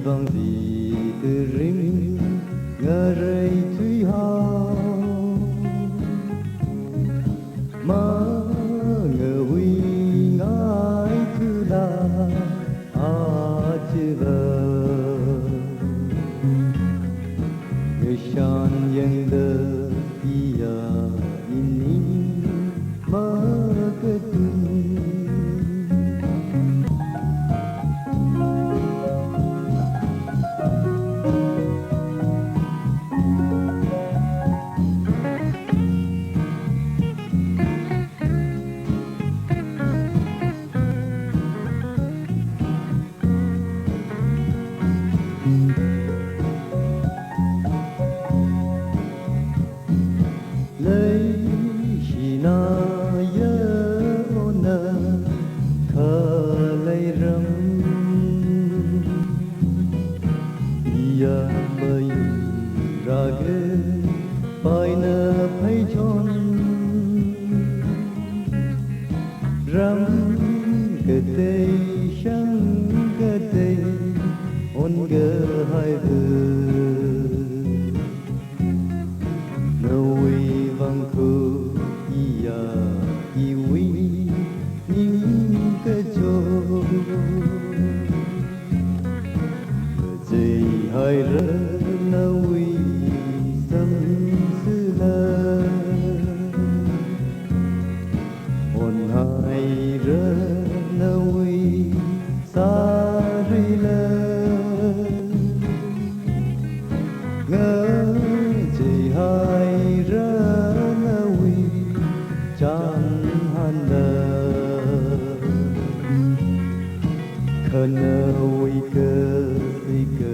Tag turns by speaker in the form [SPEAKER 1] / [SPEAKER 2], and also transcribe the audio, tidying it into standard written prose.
[SPEAKER 1] vang vì từ rim ngờ rây thủy hào mà ngờ huy ngái thứ đa chữ vờ người shan yang đơ ia ini mà cái lấy chỉ na nhớ na khờ lấy râm ia bay ra ghê bay nơ thấy chôn râm cái tê sang cái tê ôn gơ hai vừa nơi vang khu ia iwi những cái chỗ gì hai rơ nơi tâm sự lơ ôn hai rơ nơi xa ri lơ ngỡ chỉ hai rơ nơi chan han lơ khờ nơi cơ